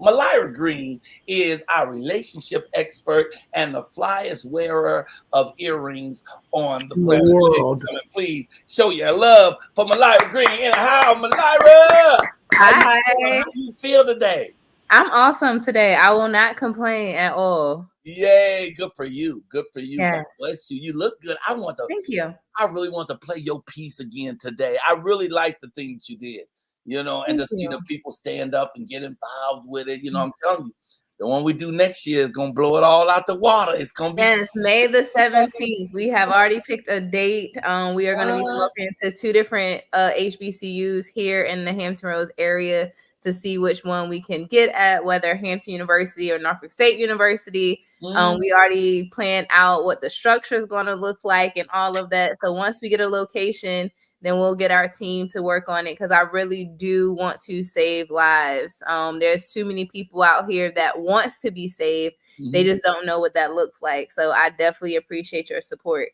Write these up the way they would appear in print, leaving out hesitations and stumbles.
Mylira Green is our relationship expert and the flyest wearer of earrings on the In the planet. world. Please show your love for Mylira Green. And how, Mylira? How you doing? Hi, How you feel today? I'm awesome today. I will not complain at all. Yay, good for you. Good for you. God Yes, bless you. You look good. thank you. I really want to play your piece again today. I really like the things you did, and Thank to see you. the people stand up and get involved with it. I'm telling you, the one we do next year is gonna blow it all out the water. It's gonna be Yes, May the 17th. We have already picked a date. We are going to be what? talking to two different HBCUs here in the Hampton Roads area to see which one we can get at, whether Hampton University or Norfolk State University. Mm, We already planned out what the structure is going to look like and all of that. So once we get a location, then we'll get our team to work on it because I really do want to save lives. There's too many people out here that wants to be saved. They mhm. just don't know what that looks like. So I definitely appreciate your support.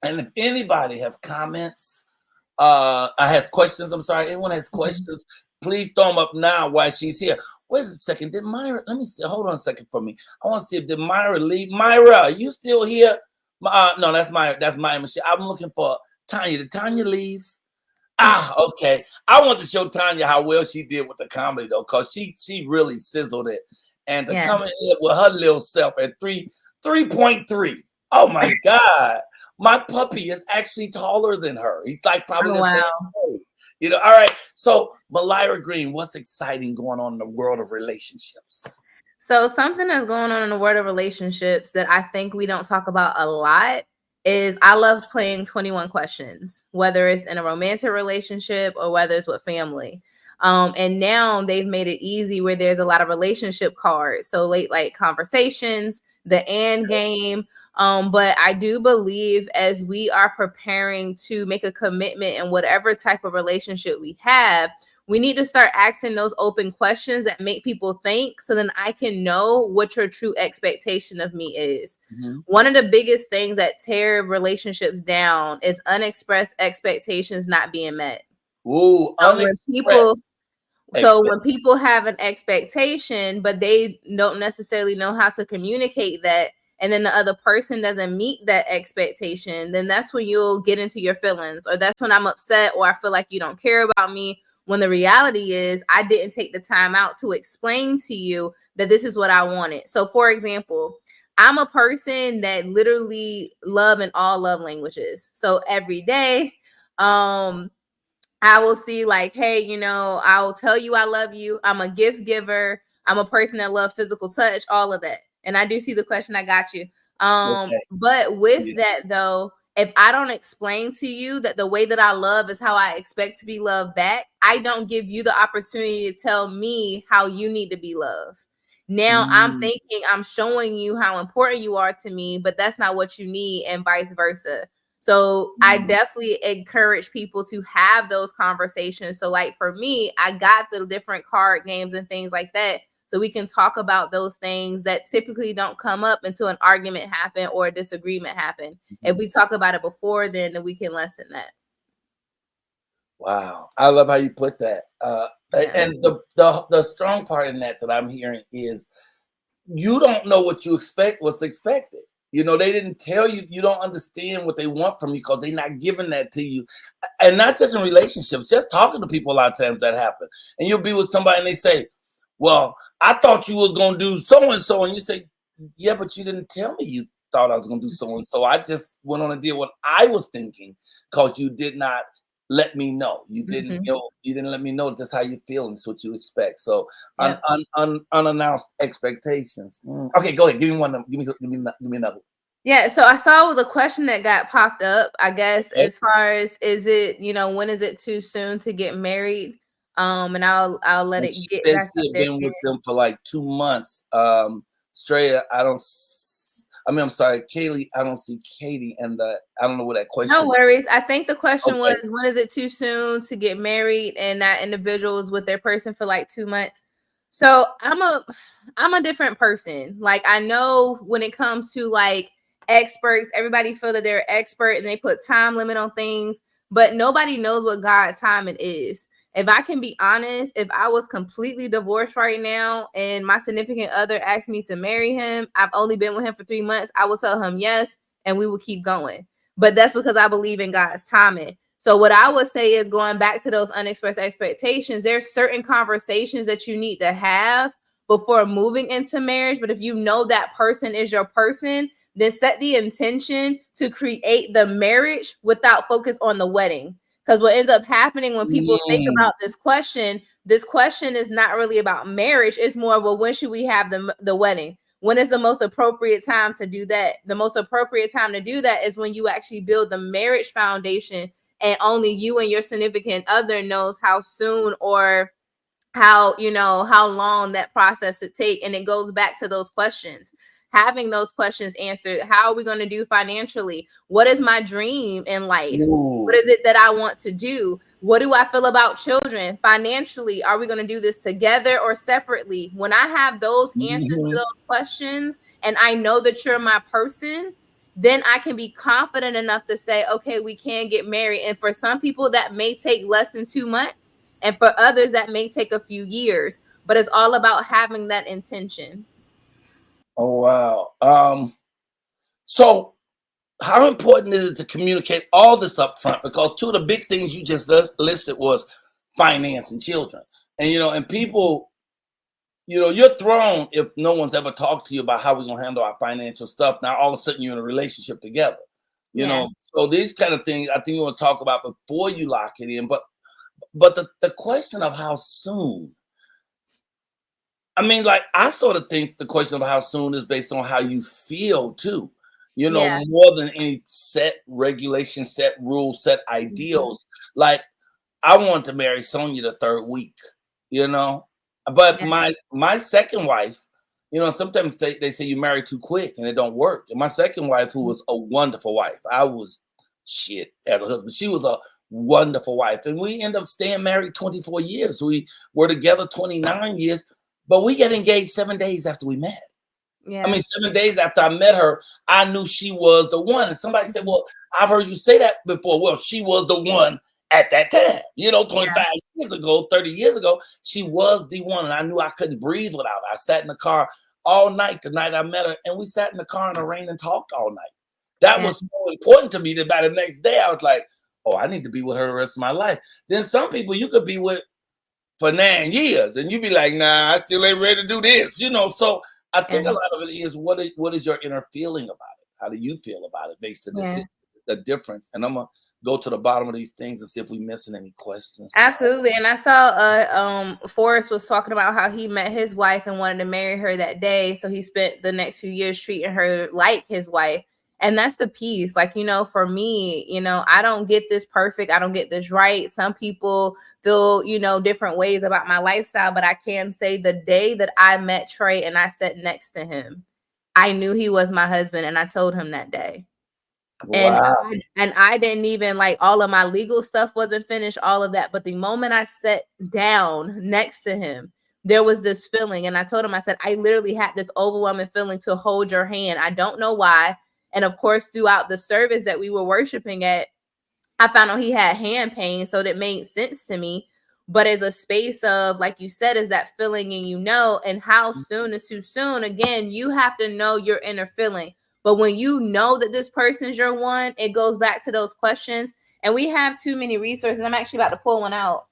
And if anybody have comments, I have questions. I'm sorry, anyone has questions, please throw them up now while she's here. Wait a second, did Myra? Let me see. Hold on a second for me. I want to see if did Myra leave. Myra, are you still here? No, that's Myra. That's Myra Michelle. I'm looking for Tanya. Did Tanya leave? Okay. I want to show Tanya how well she did with the comedy though, because she really sizzled it. And to Yeah. come in here with her little self at 3.3. Oh my God. My puppy is actually taller than her. He's like probably Oh, the same wow. height. All right. So Mylira Green, what's exciting going on in the world of relationships? So something that's going on in the world of relationships that I think we don't talk about a lot is I loved playing 21 questions, whether it's in a romantic relationship or whether it's with family. And now they've made it easy where there's a lot of relationship cards. So late like conversations, the and game. But I do believe as we are preparing to make a commitment in whatever type of relationship we have, we need to start asking those open questions that make people think so then I can know what your true expectation of me is. Mm-hmm. One of the biggest things that tear relationships down is unexpressed expectations not being met. Ooh, unexpressed. When people have an expectation, but they don't necessarily know how to communicate that, and then the other person doesn't meet that expectation, then that's when you'll get into your feelings, or that's when I'm upset, or I feel like you don't care about me. When the reality is, I didn't take the time out to explain to you that this is what I wanted. So, for example, I'm a person that literally love in all love languages. So every day, I will see like, hey, I'll tell you I love you. I'm a gift giver. I'm a person that loves physical touch, all of that. And I do see the question. I got you. Okay. But with Yeah. that though, if I don't explain to you that the way that I love is how I expect to be loved back, I don't give you the opportunity to tell me how you need to be loved. Now I'm Mm, thinking I'm showing you how important you are to me, but that's not what you need, and vice versa. So I definitely encourage people to have those conversations. So like for me, I got the different card games and things like that. So we can talk about those things that typically don't come up until an argument happen or a disagreement happen. If we talk about it before then we can lessen that. Wow. I love how you put that. Yeah. And the strong part in that I'm hearing is you don't know what you expect, what's expected. They didn't tell you. You don't understand what they want from you because they're not giving that to you. And not just in relationships, just talking to people a lot of times that happen. And you'll be with somebody and they say, well, I thought you was going to do so-and-so. And you say, yeah, but you didn't tell me you thought I was going to do so-and-so. I just went on and did what I was thinking because you did not let me know. You didn't, you didn't let me know that's how you feel and it's what you expect. So Yep. unannounced expectations. Okay, go ahead. Give me one. Give me another. Yeah, so I saw it was a question that got popped up, I guess, Okay. as far as is it, when is it too soon to get married? And I'll let And it she get said back she up had there been with again. them for like 2 months. Straight, I'm sorry, Kaylee. I don't see Katie, and I don't know what that question. No worries. I think the question Okay. was, when is it too soon to get married? And that individual was with their person for like 2 months. So I'm a different person. Like I know when it comes to like experts, everybody feel that they're expert and they put time limit on things, but nobody knows what God timing is. If I can be honest, if I was completely divorced right now and my significant other asked me to marry him, I've only been with him for 3 months, I will tell him yes, and we will keep going. But that's because I believe in God's timing. So what I would say is, going back to those unexpressed expectations, there's certain conversations that you need to have before moving into marriage. But if you know that person is your person, then set the intention to create the marriage without focus on the wedding. Because what ends up happening when people think Mm. about this question is not really about marriage. It's more, well, when should we have the wedding? When is the most appropriate time to do that? The most appropriate time to do that is when you actually build the marriage foundation, and only you and your significant other knows how soon or how long that process would take. And it goes back to those questions, having those questions answered. How are we going to do financially? What is my dream in life? What Ooh. is it that I want to do? What do I feel about children financially? Are we going to do this together or separately? When I have those answers to Mhm. those questions, and I know that you're my person, then I can be confident enough to say, okay, we can get married. And for some people, that may take less than 2 months. And for others, that may take a few years. But it's all about having that intention. Oh wow. So how important is it to communicate all this up front? Because two of the big things you just listed was finance and children. And and people, you're thrown if no one's ever talked to you about how we're gonna handle our financial stuff. Now all of a sudden you're in a relationship together. Yeah. So these kind of things I think you want to talk about before you lock it in. But the question of how soon, I mean, like, I sort of think the question of how soon is based on how you feel too, Yeah. more than any set regulations, set rules, set Mhm. ideals. Like, I wanted to marry Sonia the third week, you know, but Yeah. my second wife, sometimes they say you marry too quick and it don't work. And my second wife, who was a wonderful wife, I was shit as a husband. She was a wonderful wife, and we end up staying married 24 years. We were together 29 years, but we got engaged 7 days after we met. I Yeah. mean, 7 days after I met her, I knew she was the one. And somebody said, Mhm. "Well, I've heard you say that before." Well, she was the one at that time. Yeah. 25 years ago, 30 years ago, she was the one. And I knew I couldn't breathe without her. I sat in the car all night the night I met her, and we sat in the car in the rain and talked all night. That Yeah. was so important to me that by the next day, I was like, "Oh, I need to be with her the rest of my life." Then some people you could be with for 9 years, and you be like, "Nah, I still ain't ready to do this." So I think a Yeah. lot of it is what is your inner feeling about it? How do you feel about it based on Yeah. the difference? And I'm gonna go to the bottom of these things and see if we missing any questions. Absolutely. And I saw Forrest was talking about how he met his wife and wanted to marry her that day. So he spent the next few years treating her like his wife. And that's the piece. Like, for me, I don't get this perfect. I don't get this right. Some people feel, different ways about my lifestyle, but I can say the day that I met Trey and I sat next to him, I knew he was my husband, and I told him that day. And Wow. I didn't even, like, all of my legal stuff wasn't finished, all of that. But the moment I sat down next to him, there was this feeling. And I told him, I said, I literally had this overwhelming feeling to hold your hand. I don't know why. And of course, throughout the service that we were worshiping at, I found out he had hand pain, so that made sense to me. But as a space of, like you said, is that feeling, and and how soon is too soon. Again, you have to know your inner feeling. But when you know that this person's your one, it goes back to those questions. And we have too many resources. I'm actually about to pull one out.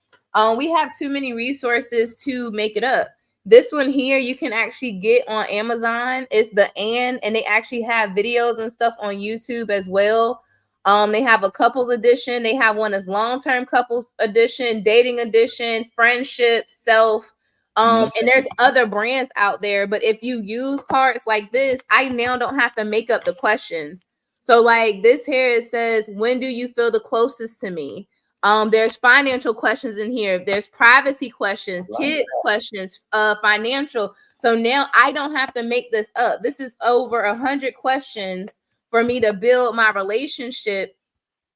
We have too many resources to make it up. This one here, you can actually get on Amazon. It's and they actually have videos and stuff on YouTube as well. They have a couples edition. They have one as long-term couples edition, dating edition, friendship, self. And there's other brands out there. But if you use cards like this, I now don't have to make up the questions. So like this here, it says, when do you feel the closest to me? There's financial questions in here. There's privacy questions, Like kids that. questions, financial. So now I don't have to make this up. This is over 100 questions for me to build my relationship.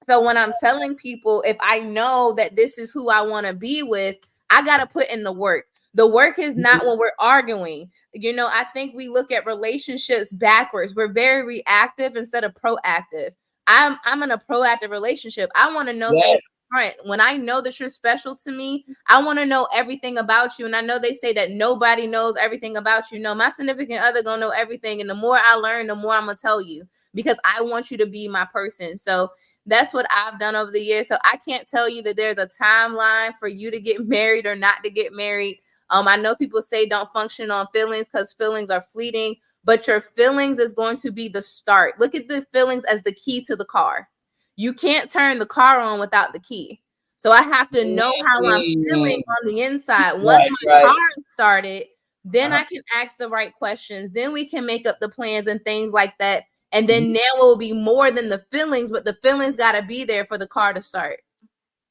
So when I'm telling people, if I know that this is who I want to be with, I got to put in the work. The work is not when we're arguing. I think we look at relationships backwards. We're very reactive instead of proactive. I'm in a proactive relationship. I want to know things Yes. front. When I know that you're special to me, I want to know everything about you. And I know they say that nobody knows everything about you. No, my significant other gonna know everything. And the more I learn, the more I'm gonna tell you, because I want you to be my person. So that's what I've done over the years. So I can't tell you that there's a timeline for you to get married or not to get married. I know people say don't function on feelings because feelings are fleeting, but your feelings is going to be the start. Look at the feelings as the key to the car. You can't turn the car on without the key. So I have to know how I'm feeling on the inside. Once my car is started, then I can ask the right questions. Then we can make up the plans and things like that. And then now it will be more than the feelings, but the feelings got to be there for the car to start.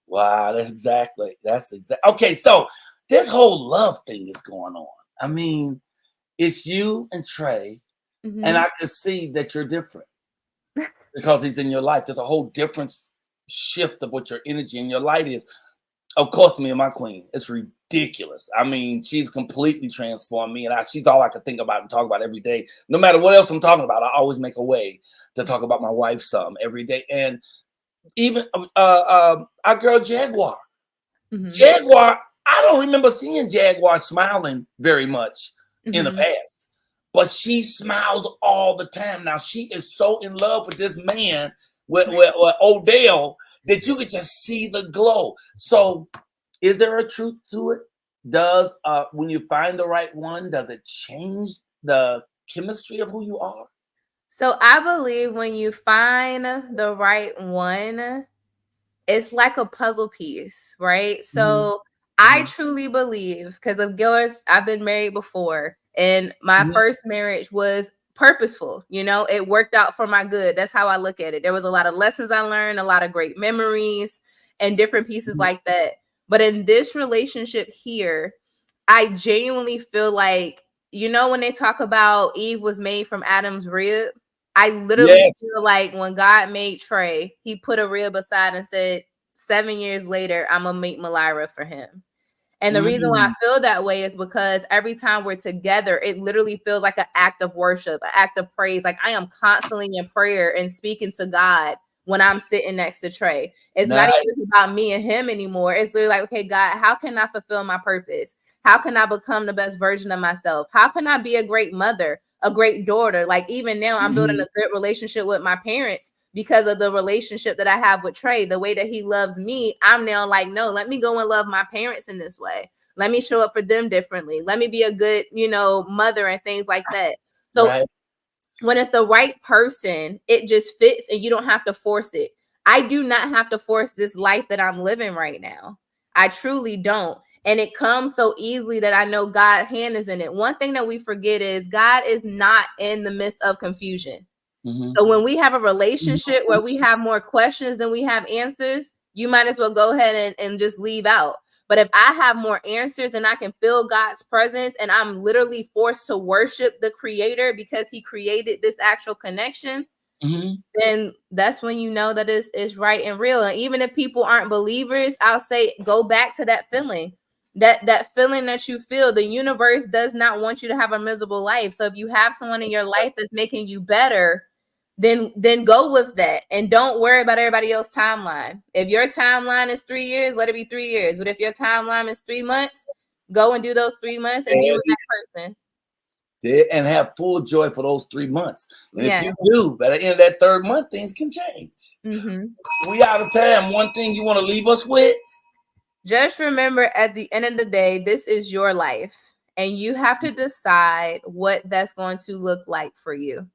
Wow, that's exactly. Okay, so this whole love thing is going on. I mean, it's you and Trey, and I can see that you're different because he's in your life. There's a whole different shift of what your energy and your light is. Of course, me and my queen, it's ridiculous. I mean, she's completely transformed me, and she's all I can think about and talk about every day. No matter what else I'm talking about, I always make a way to talk about my wife some every day. And even our girl Jaguar. Jaguar, I don't remember seeing Jaguar smiling very much in the past, but she smiles all the time. Now she is so in love with this man, with Odell, that you can just see the glow. So is there a truth to it? Does when you find the right one, does it change the chemistry of who you are? So I believe when you find the right one, it's like a puzzle piece, right? So I truly believe, because of yours, I've been married before, and my first marriage was purposeful. It worked out for my good. That's how I look at it. There was a lot of lessons I learned, a lot of great memories, and different pieces like that. But in this relationship here, I genuinely feel like, when they talk about Eve was made from Adam's rib, I literally feel like when God made Trey, he put a rib aside and said, 7 years later, I'm going to make Mylira for him. And the reason why I feel that way is because every time we're together, it literally feels like an act of worship, an act of praise. Like I am constantly in prayer and speaking to God when I'm sitting next to Trey. It's not even about me and him anymore. It's literally like, okay, God, how can I fulfill my purpose? How can I become the best version of myself? How can I be a great mother, a great daughter? Like even now I'm building a good relationship with my parents because of the relationship that I have with Trey, the way that he loves me. I'm now like, no, let me go and love my parents in this way. Let me show up for them differently. Let me be a good, mother and things like that. So when it's the right person, it just fits and you don't have to force it. I do not have to force this life that I'm living right now. I truly don't. And it comes so easily that I know God's hand is in it. One thing that we forget is God is not in the midst of confusion. So when we have a relationship where we have more questions than we have answers, you might as well go ahead and just leave out. But if I have more answers and I can feel God's presence and I'm literally forced to worship the creator because he created this actual connection, then that's when you know that it's right and real. And even if people aren't believers, I'll say, go back to that feeling. That feeling that you feel. The universe does not want you to have a miserable life. So if you have someone in your life that's making you better, then go with that and don't worry about everybody else's timeline. If your timeline is 3 years, let it be 3 years. But if your timeline is 3 months, go and do those 3 months and be with that person. And have full joy for those 3 months. And if you do, by the end of that third month, things can change. We out of time. One thing you want to leave us with? Just remember, at the end of the day, this is your life. And you have to decide what that's going to look like for you.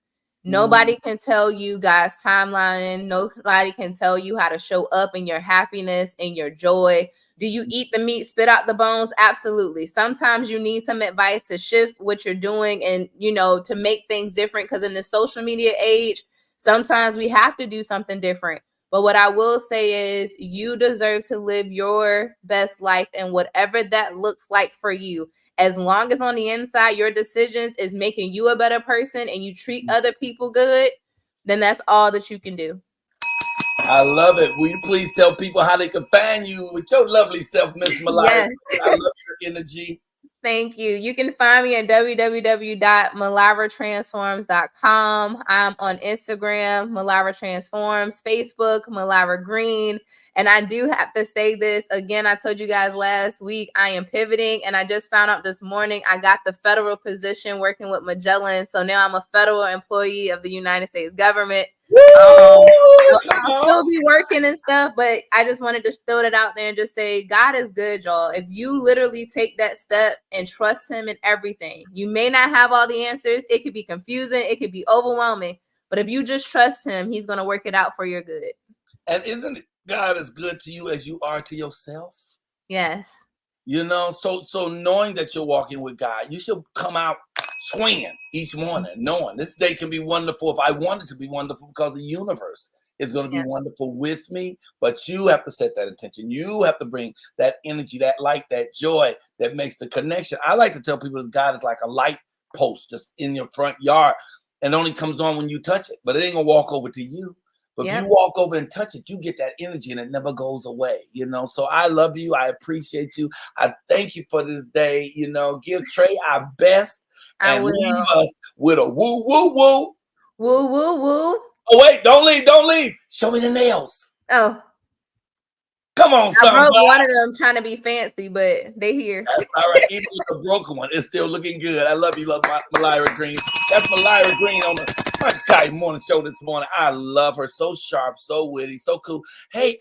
Nobody can tell you God's timeline. Nobody can tell you how to show up in your happiness and your joy. Do you eat the meat, spit out the bones? Absolutely. Sometimes you need some advice to shift what you're doing and, to make things different. Because in the social media age, sometimes we have to do something different. But what I will say is you deserve to live your best life and whatever that looks like for you. As long as on the inside, your decisions is making you a better person and you treat other people good, then that's all that you can do. I love it. Will you please tell people how they can find you with your lovely self, Miss Mylira? Yes. I love your energy. Thank you. You can find me at www.myliratransforms.com. I'm on Instagram, Mylira Transforms, Facebook, Mylira Green. And I do have to say this again. I told you guys last week, I am pivoting, and I just found out this morning I got the federal position working with Magellan. So now I'm a federal employee of the United States government. I'll still be working and stuff, but I just wanted to throw it out there and just say, God is good, y'all. If you literally take that step and trust him in everything, you may not have all the answers. It could be confusing. It could be overwhelming. But if you just trust him, he's going to work it out for your good. And isn't God as good to you as you are to yourself? Yes. You know, so knowing that you're walking with God, you should come out swinging each morning, knowing this day can be wonderful if I want it to be wonderful, because the universe is going to be wonderful with me. But you have to set that intention. You have to bring that energy, that light, that joy that makes the connection. I like to tell people that God is like a light post just in your front yard, and only comes on when you touch it, but it ain't gonna walk over to you. But if you walk over and touch it, you get that energy and it never goes away, you know? So I love you. I appreciate you. I thank you for this day. You know, give Trey our best and leave us with a woo, woo, woo. Woo, woo, woo. Oh, wait, don't leave. Show me the nails. Oh. Come on, son. I broke one of them trying to be fancy, but they here. That's all right. Even with the broken one, it's still looking good. I love you, Mylira Green. That's Mylira Green on the Morning Show this morning. I love her. So sharp, so witty, so cool. Hey,